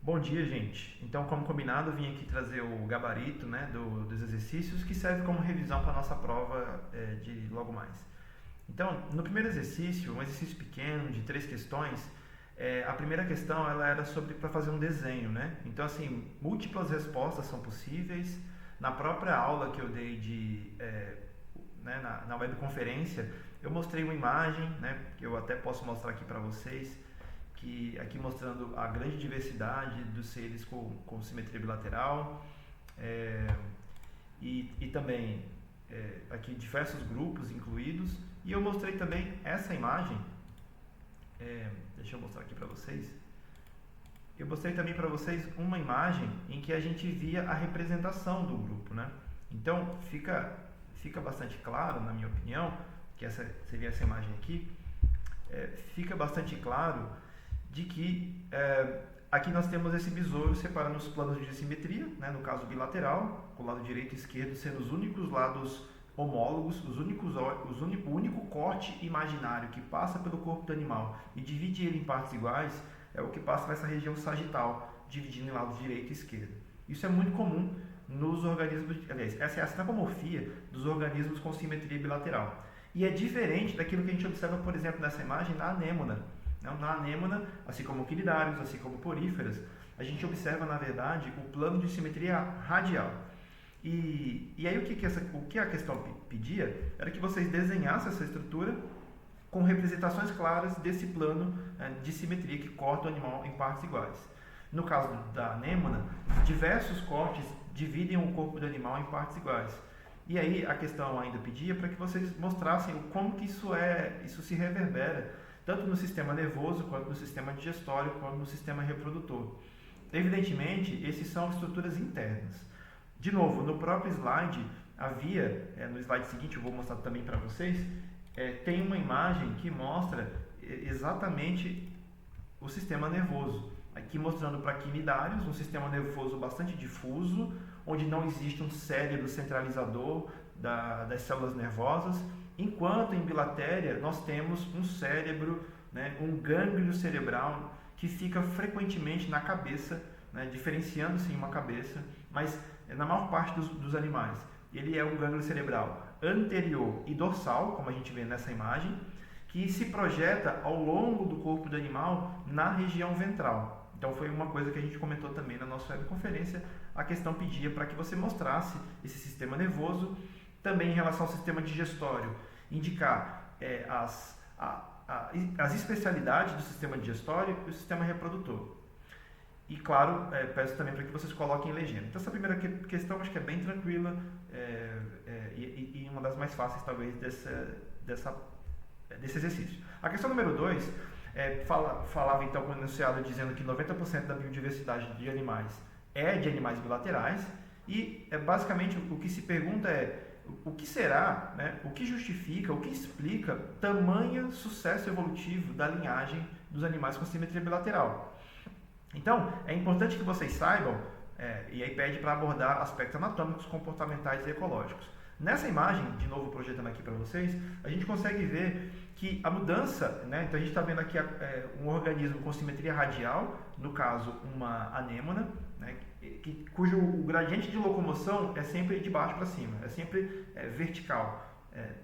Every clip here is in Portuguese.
Bom dia, gente. Então, como combinado, eu vim aqui trazer o gabarito, né, dos exercícios que serve como revisão para a nossa prova de logo mais. Então, no primeiro exercício, um exercício pequeno de 3 questões, a primeira questão ela era sobre para fazer um desenho, né? Então, assim, múltiplas respostas são possíveis. Na própria aula que eu dei né, na webconferência, eu mostrei uma imagem, né, que eu até posso mostrar aqui para vocês, que aqui mostrando a grande diversidade dos seres com simetria bilateral, é, e também aqui diversos grupos incluídos. E eu mostrei também essa imagem, deixa eu mostrar aqui para vocês. Eu mostrei também para vocês uma imagem em que a gente via a representação do grupo, né? Então fica bastante claro, na minha opinião, que essa seria essa imagem aqui, fica bastante claro de que aqui nós temos esse besouro separando os planos de simetria, né, no caso bilateral, com o lado direito e esquerdo sendo os únicos lados homólogos, o único corte imaginário que passa pelo corpo do animal e divide ele em partes iguais é o que passa nessa região sagital, dividindo em lados direito e esquerdo. Isso é muito comum nos organismos, aliás, essa é a antropomorfia dos organismos com simetria bilateral. E é diferente daquilo que a gente observa, por exemplo, nessa imagem na anêmona. Na anêmona, assim como quinidários, assim como poríferas, a gente observa, na verdade, o plano de simetria radial. E aí o que a questão pedia era que vocês desenhassem essa estrutura com representações claras desse plano de simetria que corta o animal em partes iguais. No caso da anêmona, diversos cortes dividem o corpo do animal em partes iguais. E aí a questão ainda pedia para que vocês mostrassem como que isso se reverbera tanto no sistema nervoso, quanto no sistema digestório, quanto no sistema reprodutor. Evidentemente, esses são estruturas internas. De novo, no próprio slide, havia, no slide seguinte, eu vou mostrar também para vocês, tem uma imagem que mostra exatamente o sistema nervoso. Aqui mostrando para quinidários, um sistema nervoso bastante difuso, onde não existe um cérebro centralizador das células nervosas, enquanto em bilatéria nós temos um cérebro, né, um gânglio cerebral que fica frequentemente na cabeça, né, diferenciando-se em uma cabeça, mas na maior parte dos animais. Ele é um gânglio cerebral anterior e dorsal, como a gente vê nessa imagem, que se projeta ao longo do corpo do animal na região ventral. Então foi uma coisa que a gente comentou também na nossa webconferência. A questão pedia para que você mostrasse esse sistema nervoso, também em relação ao sistema digestório, indicar as especialidades do sistema digestório e do sistema reprodutor. E claro, peço também para que vocês coloquem legenda. Então essa primeira questão acho que é bem tranquila e uma das mais fáceis talvez desse exercício. A questão número 2 falava então com o enunciado dizendo que 90% da biodiversidade de animais é de animais bilaterais e basicamente o que se pergunta é o que será, né, o que justifica, o que explica tamanho sucesso evolutivo da linhagem dos animais com simetria bilateral. Então, é importante que vocês saibam, e aí pede para abordar aspectos anatômicos, comportamentais e ecológicos. Nessa imagem, de novo projetando aqui para vocês, a gente consegue ver que a mudança, né, então a gente está vendo aqui um organismo com simetria radial, no caso uma anêmona, né, cujo o gradiente de locomoção é sempre de baixo para cima, é sempre vertical.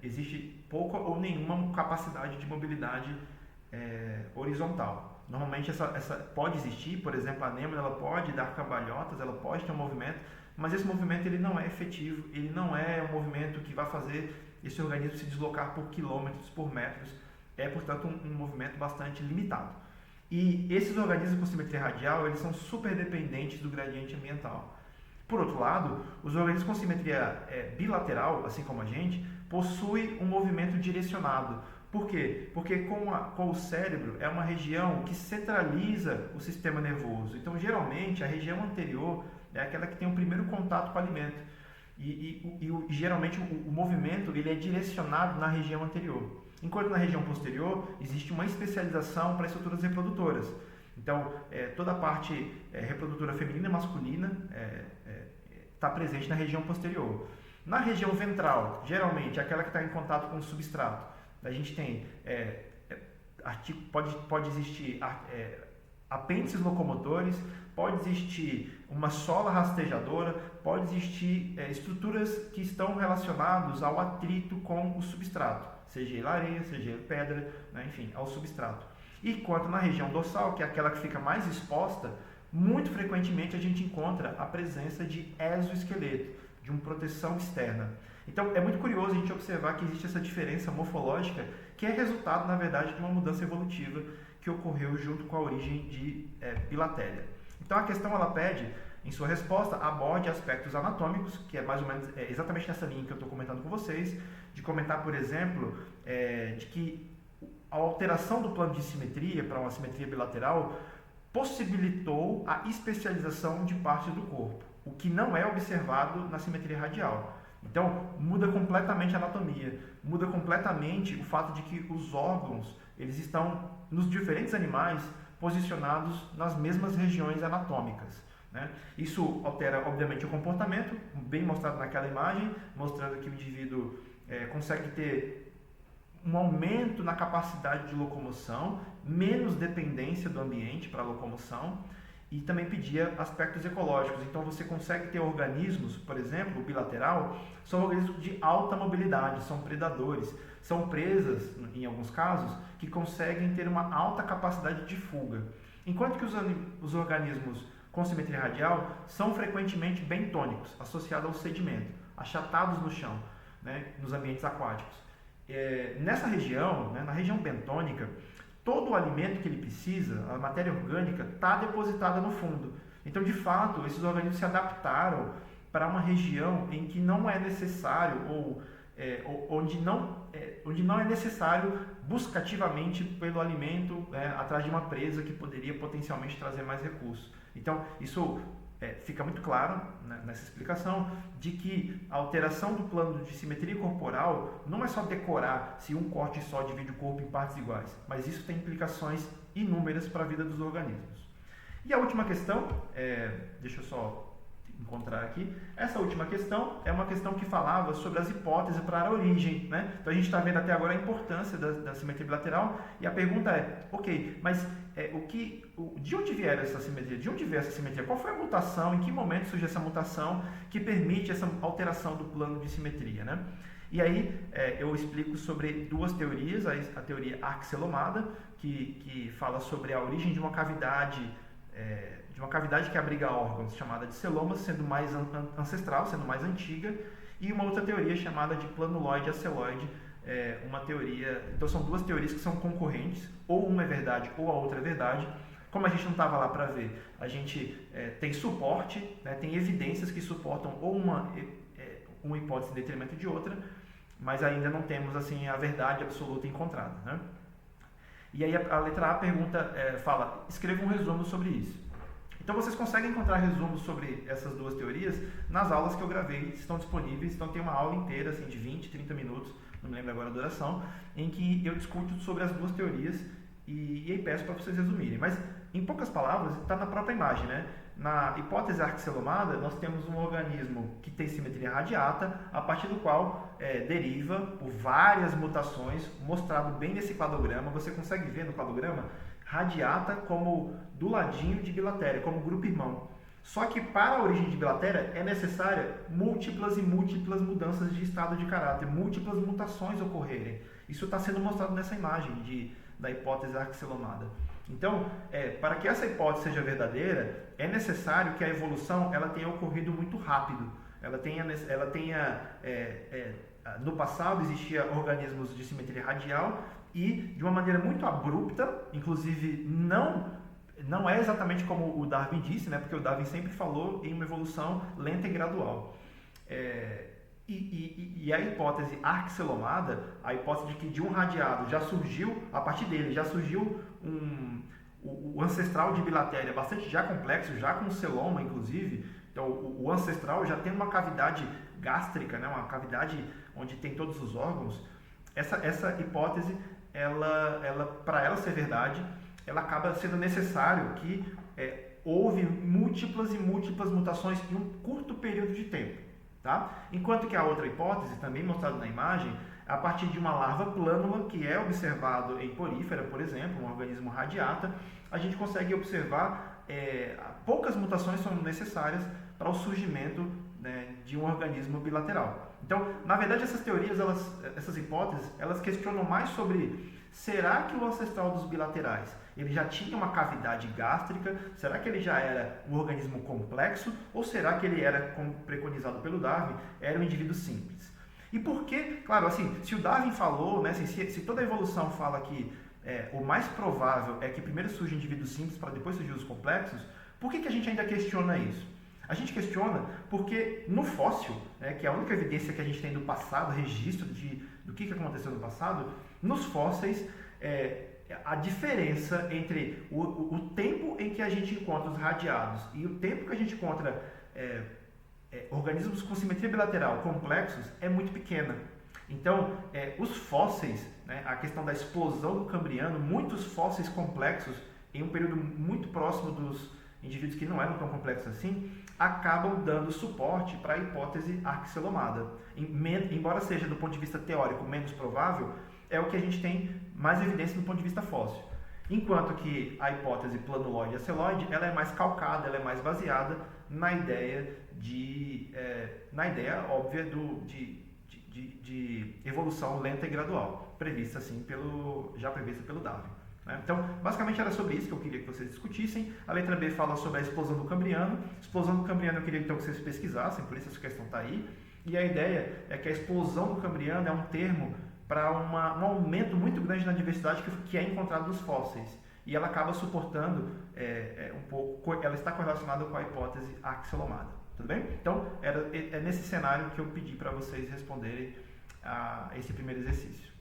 Existe pouca ou nenhuma capacidade de mobilidade horizontal. Normalmente essa pode existir, por exemplo, a anêmona ela pode dar cambalhotas, ela pode ter um movimento, mas esse movimento ele não é efetivo, ele não é um movimento que vai fazer esse organismo se deslocar por quilômetros, por metros, portanto um movimento bastante limitado. E esses organismos com simetria radial, eles são super dependentes do gradiente ambiental. Por outro lado, os organismos com simetria bilateral, assim como a gente, possuem um movimento direcionado. Por quê? Porque com o cérebro é uma região que centraliza o sistema nervoso. Então, geralmente, a região anterior é aquela que tem o primeiro contato com o alimento. E geralmente o movimento ele é direcionado na região anterior. Enquanto na região posterior existe uma especialização para estruturas reprodutoras. Então, toda a parte reprodutora feminina e masculina está presente na região posterior. Na região ventral, geralmente, é aquela que está em contato com o substrato. A gente tem, pode existir apêndices locomotores, pode existir uma sola rastejadora, pode existir estruturas que estão relacionadas ao atrito com o substrato, seja ele areia, seja ele pedra, né, enfim, ao substrato. E quanto na região dorsal, que é aquela que fica mais exposta, muito frequentemente a gente encontra a presença de exoesqueleto, de uma proteção externa. Então é muito curioso a gente observar que existe essa diferença morfológica, que é resultado, na verdade, de uma mudança evolutiva que ocorreu junto com a origem de bilatéria. Então a questão ela pede, em sua resposta, aborde aspectos anatômicos, que é mais ou menos exatamente nessa linha que eu estou comentando com vocês, de comentar, por exemplo, de que a alteração do plano de simetria para uma simetria bilateral possibilitou a especialização de partes do corpo, o que não é observado na simetria radial. Então, muda completamente a anatomia, muda completamente o fato de que os órgãos eles estão, nos diferentes animais, posicionados nas mesmas regiões anatômicas, né? Isso altera, obviamente, o comportamento, bem mostrado naquela imagem, mostrando que o indivíduo consegue ter um aumento na capacidade de locomoção, menos dependência do ambiente para a locomoção, e também pedia aspectos ecológicos. Então você consegue ter organismos, por exemplo, o bilateral, são organismos de alta mobilidade, são predadores, são presas, em alguns casos, que conseguem ter uma alta capacidade de fuga. Enquanto que os organismos com simetria radial são frequentemente bentônicos, associados ao sedimento, achatados no chão, né, nos ambientes aquáticos. Nessa região, né, na região bentônica, todo o alimento que ele precisa, a matéria orgânica, está depositada no fundo. Então, de fato, esses organismos se adaptaram para uma região em que não é necessário, onde não é necessário buscar ativamente pelo alimento atrás de uma presa que poderia potencialmente trazer mais recursos. Então, isso fica muito claro, né, nessa explicação de que a alteração do plano de simetria corporal não é só decorar se um corte só divide o corpo em partes iguais, mas isso tem implicações inúmeras para a vida dos organismos. E a última questão, deixa eu só encontrar aqui, essa última questão é uma questão que falava sobre as hipóteses para a origem, né? Então a gente está vendo até agora a importância da simetria bilateral e a pergunta é, ok, mas de onde vier essa simetria? De onde veio essa simetria? Qual foi a mutação? Em que momento surgiu essa mutação que permite essa alteração do plano de simetria, né? E aí eu explico sobre duas teorias, a teoria axelomada, que fala sobre a origem de uma cavidade que abriga órgãos, chamada de celomas, sendo mais ancestral, sendo mais antiga, e uma outra teoria chamada de planuloide aceloide, uma teoria. Então são duas teorias que são concorrentes, ou uma é verdade ou a outra é verdade. Como a gente não estava lá para ver, a gente tem suporte, né, tem evidências que suportam ou uma hipótese em detrimento de outra, mas ainda não temos assim a verdade absoluta encontrada, né? E aí a letra A pergunta, fala, escreva um resumo sobre isso. Então vocês conseguem encontrar resumos sobre essas duas teorias nas aulas que eu gravei, estão disponíveis. Então tem uma aula inteira assim, de 20, 30 minutos, não me lembro agora a duração, em que eu discuto sobre as duas teorias e aí peço para vocês resumirem. Mas em poucas palavras, está na própria imagem, né? Na hipótese axelomada, nós temos um organismo que tem simetria radiata, a partir do qual deriva por várias mutações, mostrado bem nesse cladograma. Você consegue ver no cladograma radiata como do ladinho de bilatéria, como grupo irmão. Só que para a origem de bilatéria é necessária múltiplas e múltiplas mudanças de estado de caráter, múltiplas mutações ocorrerem. Isso está sendo mostrado nessa imagem da hipótese axelomada. Então, para que essa hipótese seja verdadeira, é necessário que a evolução ela tenha ocorrido muito rápido. No passado existiam organismos de simetria radial e de uma maneira muito abrupta, inclusive não é exatamente como o Darwin disse, né? Porque o Darwin sempre falou em uma evolução lenta e gradual. E a hipótese axelomada, a hipótese de que de um radiado já surgiu, a partir dele já surgiu o ancestral de bilatéria bastante já complexo, já com celoma inclusive. Então o ancestral já tem uma cavidade gástrica, né? Uma cavidade onde tem todos os órgãos. Essa hipótese, para ela ser verdade, ela acaba sendo necessário que houve múltiplas e múltiplas mutações em um curto período de tempo. Tá? Enquanto que a outra hipótese, também mostrada na imagem, a partir de uma larva plânula que é observado em porífera, por exemplo, um organismo radiata, a gente consegue observar poucas mutações são necessárias para o surgimento, né, de um organismo bilateral. Então, na verdade, essas teorias, essas hipóteses, elas questionam mais sobre: será que o ancestral dos bilaterais ele já tinha uma cavidade gástrica? Será que ele já era um organismo complexo? Ou será que ele era, como preconizado pelo Darwin, era um indivíduo simples? E por que, claro, assim, se o Darwin falou, né, assim, se toda a evolução fala que o mais provável é que primeiro surjam indivíduos simples para depois surgir os complexos, por que a gente ainda questiona isso? A gente questiona porque no fóssil, que é a única evidência que a gente tem do passado, registro do que aconteceu no passado, nos fósseis, a diferença entre o tempo em que a gente encontra os radiados e o tempo que a gente encontra organismos com simetria bilateral complexos é muito pequena. Então, os fósseis, né, a questão da explosão do Cambriano, muitos fósseis complexos em um período muito próximo dos indivíduos que não eram tão complexos assim, acabam dando suporte para a hipótese arquilomada. Embora seja do ponto de vista teórico menos provável, é o que a gente tem mais evidência do ponto de vista fóssil. Enquanto que a hipótese planuloide-aceloide, ela é mais calcada, ela é mais baseada na ideia óbvia de evolução lenta e gradual, já prevista pelo Darwin. Então, basicamente era sobre isso que eu queria que vocês discutissem. A letra B fala sobre a explosão do Cambriano. Explosão do Cambriano eu queria então que vocês pesquisassem, por isso essa questão está aí. E a ideia é que a explosão do Cambriano é um termo para um aumento muito grande na diversidade que é encontrado nos fósseis. E ela acaba suportando ela está correlacionada com a hipótese axilomada. Tudo bem? Então, é nesse cenário que eu pedi para vocês responderem a esse primeiro exercício.